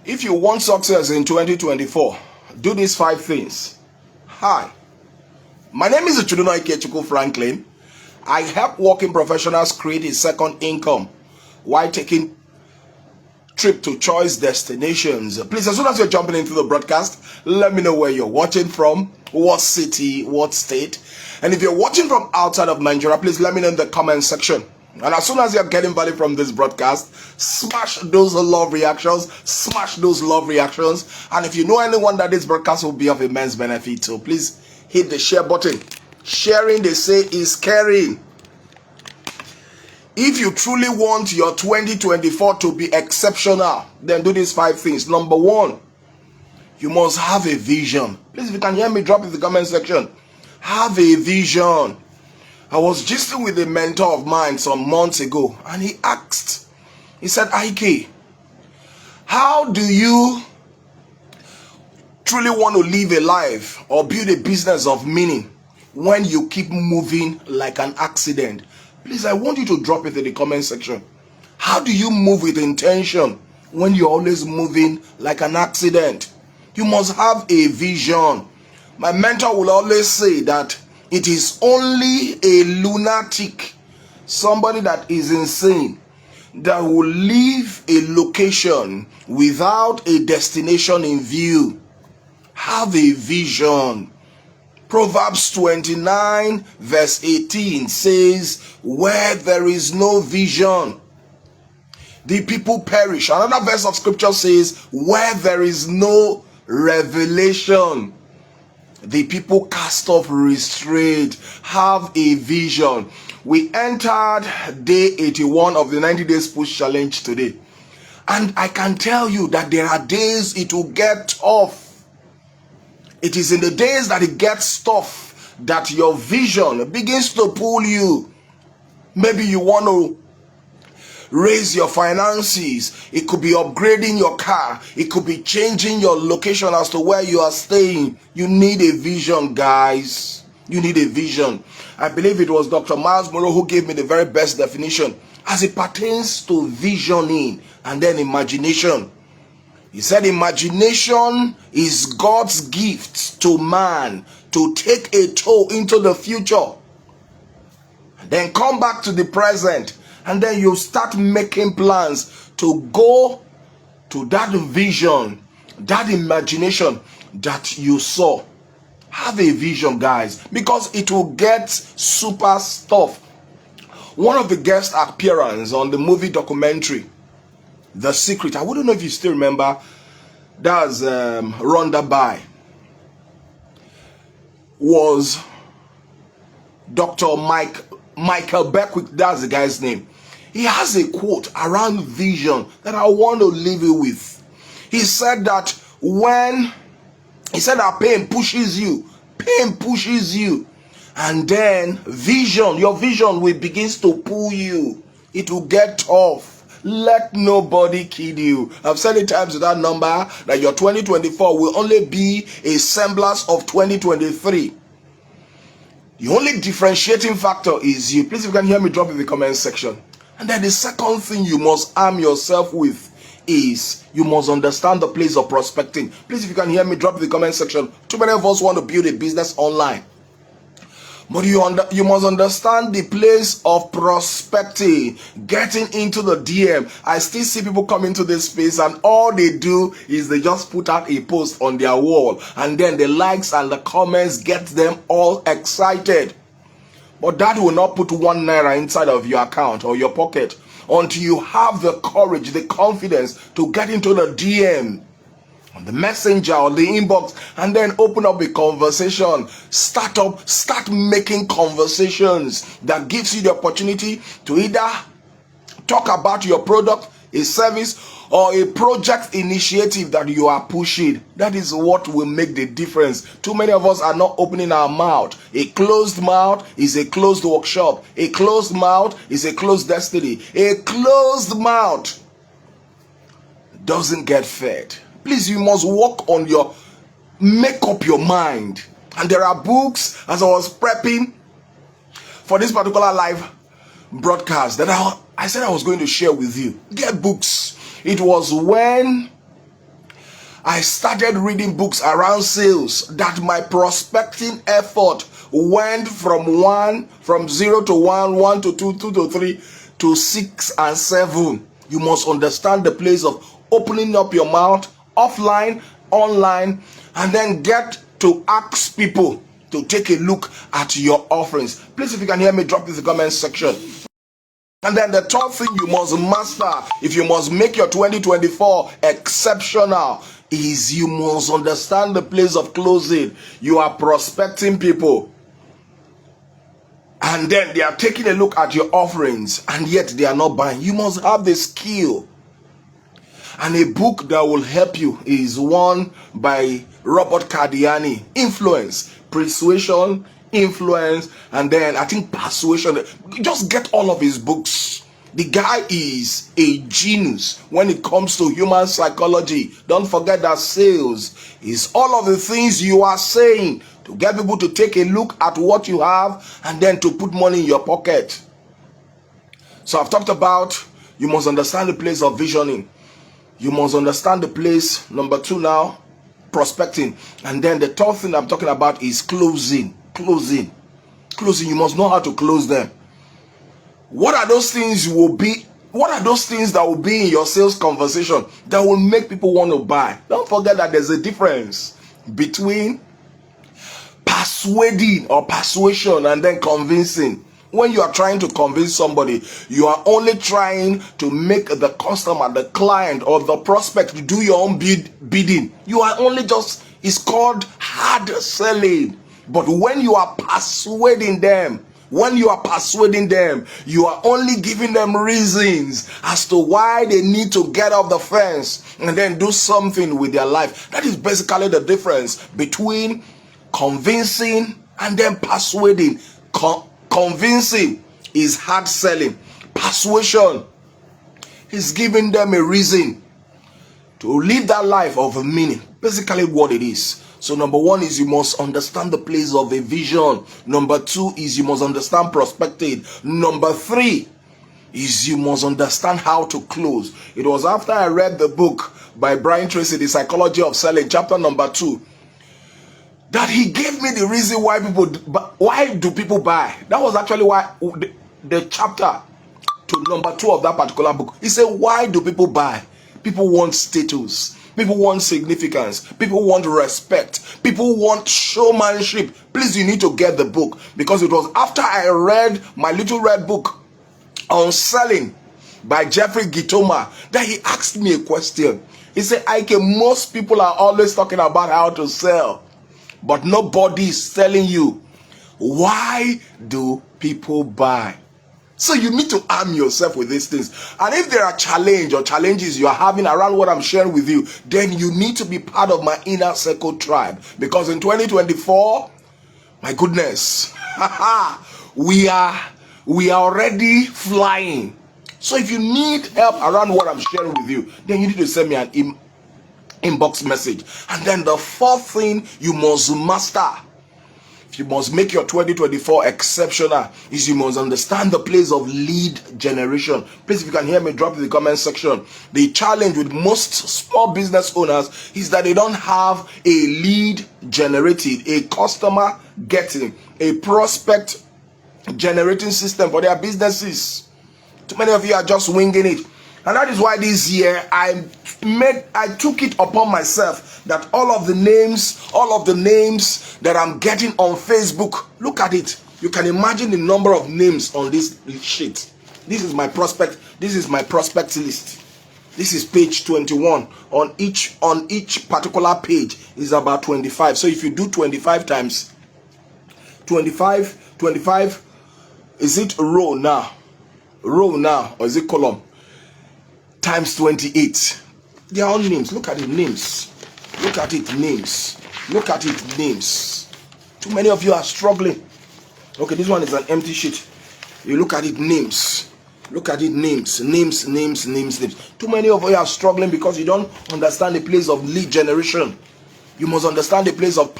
If you want success in 2024, do these 5 things. Hi, my name is Chuduno Ikechukwu Franklin. I help working professionals create a second income while taking trip to choice destinations. Please, as soon as you're jumping into the broadcast, let me know where you're watching from, what city, what state. And if you're watching from outside of Nigeria, please let me know in the comment section. And as soon as you're getting value from this broadcast, smash those love reactions, And if you know anyone that this broadcast will be of immense benefit to, please hit the share button. Sharing, they say, is caring. If you truly want your 2024 to be exceptional, then do these 5 things. Number 1, you must have a vision. Please, if you can hear me, drop in the comment section. Have a vision. I was gisting with a mentor of mine some months ago, and he said, Ike, how do you truly want to live a life or build a business of meaning when you keep moving like an accident? Please, I want you to drop it in the comment section. How do you move with intention when you're always moving like an accident? You must have a vision. My mentor will always say that it is only a lunatic, somebody that is insane, that will leave a location without a destination in view. Have a vision. Proverbs 29 verse 18 says, where there is no vision, the people perish. Another verse of scripture says, where there is no revelation, the people cast off restraint. Have a vision. We entered day 81 of the 90 days push challenge today. And I can tell you that there are days it will get tough. It is in the days that it gets tough that your vision begins to pull you. Maybe you want to raise your finances. It could be upgrading your car. It could be changing your location as to where you are staying. You need a vision, guys. You need a vision. I believe it was Dr. Miles Monroe who gave me the very best definition as it pertains to visioning and then imagination. He said imagination is God's gift to man to take a toe into the future, then come back to the present, and then you start making plans to go to that vision, that imagination that you saw. Have a vision, guys, because it will get super stuff. One of the guest appearances on the movie documentary, The Secret, I wouldn't know if you still remember, that's Rhonda Byrne, was Dr. Michael Beckwith, that's the guy's name. He has a quote around vision that I want to leave you with. He said that pain pushes you, and then your vision will begins to pull you. It will get tough. Let nobody kid you. I've said it times with that number that your 2024 will only be a semblance of 2023. The only differentiating factor is you. Please, if you can hear me, drop in the comment section. And then the second thing you must arm yourself with is you must understand the place of prospecting. Please, if you can hear me, drop in the comment section. Too many of us want to build a business online, but you must understand the place of prospecting, getting into the DM. I still see people come into this space and all they do is they just put out a post on their wall, and then the likes and the comments get them all excited. But that will not put 1 naira inside of your account or your pocket until you have the courage, the confidence to get into the DM, on the messenger or the inbox, and then open up a conversation. Start making conversations that gives you the opportunity to either talk about your product, a service, or a project initiative that you are pushing. That is what will make the difference. Too many of us are not opening our mouth. A closed mouth is a closed workshop. A closed mouth is a closed destiny. A closed mouth doesn't get fed. Please, you must make up your mind. And there are books, as I was prepping for this particular live broadcast, that I said I was going to share with you. Get books. It was when I started reading books around sales, that my prospecting effort went from 0 to 1, 1 to 2, 2 to 3 to 6 and 7. You must understand the place of opening up your mouth, offline, online, and then get to ask people to take a look at your offerings. Please, if you can hear me, drop this in the comment section. And then the third thing you must master, if you must make your 2024 exceptional, is you must understand the place of closing. You are prospecting people, and then they are taking a look at your offerings, and yet they are not buying. You must have the skill. And a book that will help you is one by Robert Cardiani, Influence, Persuasion, Influence, and then I think Persuasion. Just get all of his books. The guy is a genius when it comes to human psychology. Don't forget that sales is all of the things you are saying to get people to take a look at what you have and then to put money in your pocket. So I've talked about you must understand the place of visioning. You must understand the place, number 2 now, prospecting. And then the third thing I'm talking about is closing. Closing. You must know how to close them. What are those things that will be in your sales conversation that will make people want to buy? Don't forget that there's a difference between persuading or persuasion and then convincing. When you are trying to convince somebody, you are only trying to make the customer, the client, or the prospect to do your own bidding. You are only it's called hard selling. But when you are persuading them, you are only giving them reasons as to why they need to get off the fence and then do something with their life. That is basically the difference between convincing and then persuading. Convincing is hard selling. Persuasion is giving them a reason to live that life of meaning. Basically what it is. So number 1 is you must understand the place of a vision. Number 2 is you must understand prospecting. Number 3 is you must understand how to close. It was after I read the book by Brian Tracy, The Psychology of Selling, chapter number 2, that he gave me the reason why do people buy. That was actually why the chapter to number 2 of that particular book. He said, why do people buy? People want status. People want significance. People want respect. People want showmanship. Please, you need to get the book, because it was after I read my little red book on selling by Jeffrey Gitoma that he asked me a question. He said, Ike, most people are always talking about how to sell, but nobody is telling you, why do people buy? So you need to arm yourself with these things. And if there are challenges you are having around what I'm sharing with you, then you need to be part of my inner circle tribe. Because in 2024, my goodness, we are already flying. So if you need help around what I'm sharing with you, then you need to send me an inbox message. And then the fourth thing you must master, you must make your 2024 exceptional, is you must understand the place of lead generation. Please, if you can hear me, drop in the comment section. The challenge with most small business owners is that they don't have a lead generated, a customer getting, a prospect generating system for their businesses. Too many of you are just winging it. And that is why this year I took it upon myself that all of the names that I'm getting on Facebook, look at it. You can imagine the number of names on this sheet. This is my prospect list. This is page 21. On each particular page is about 25. So if you do 25 times 25, is it row now, or is it column? Times 28. They are all names. Look at it, names. Look at it, names. Look at it, names. Too many of you are struggling. Okay, this one is an empty sheet. You look at it, names. Look at it, names. Too many of you are struggling because you don't understand the place of lead generation. You must understand the place of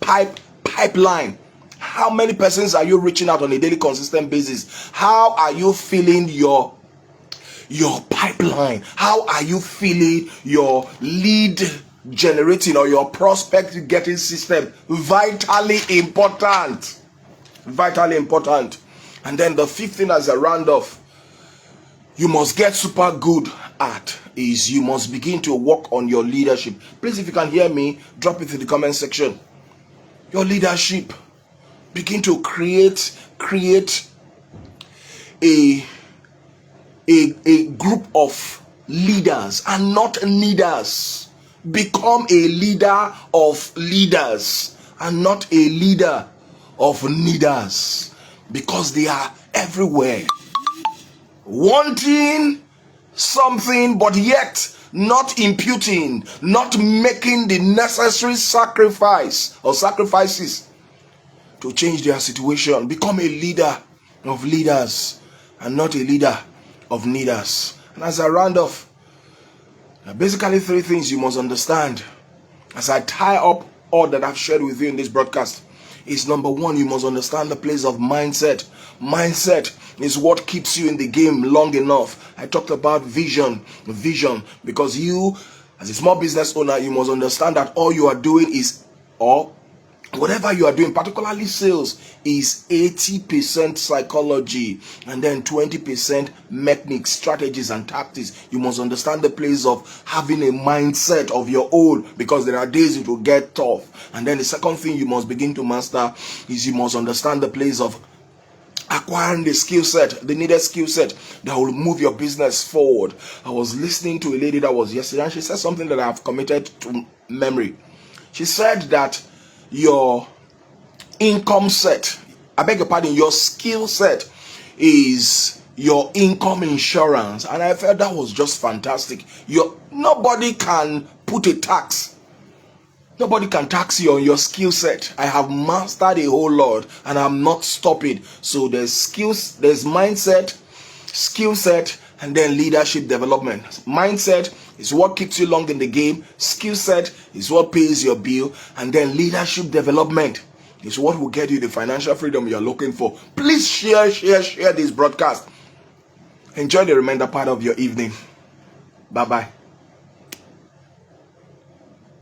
pipeline. How many persons are you reaching out on a daily, consistent basis? How are you feeling your pipeline? How are you feeling your lead generating or your prospect getting system, vitally important. Vitally important. And then the fifth thing as a round-off, you must get super good at is you must begin to work on your leadership. Please, if you can hear me, drop it in the comment section. Your leadership. Begin to create a group of leaders and not leaders. Become a leader of leaders and not a leader of leaders, because they are everywhere wanting something but yet not imputing, not making the necessary sacrifices to change their situation. Become a leader of leaders and not a leader of leaders. And as a round off, basically 3 things you must understand as I tie up all that I've shared with you in this broadcast is: number 1, you must understand the place of mindset. Mindset is what keeps you in the game long enough. I talked about vision, because you as a small business owner, you must understand that all you are doing is, or whatever you are doing, particularly sales, is 80% psychology and then 20% mechanics, strategies and tactics. You must understand the place of having a mindset of your own, because there are days it will get tough. And then the second thing you must begin to master is you must understand the place of acquiring the skill set, the needed skill set that will move your business forward. I was listening to a lady that was yesterday, and she said something that I've committed to memory. She said that your income set, I beg your pardon, your skill set is your income insurance. And I felt that was just fantastic. Nobody can put a tax. Nobody can tax you on your skill set. I have mastered a whole lot and I'm not stopping. So there's skills, there's mindset, skill set, and then leadership development. Mindset is what keeps you long in the game. Skill set is what pays your bill. And then leadership development is what will get you the financial freedom you're looking for. Please share this broadcast. Enjoy the remainder part of your evening. Bye-bye.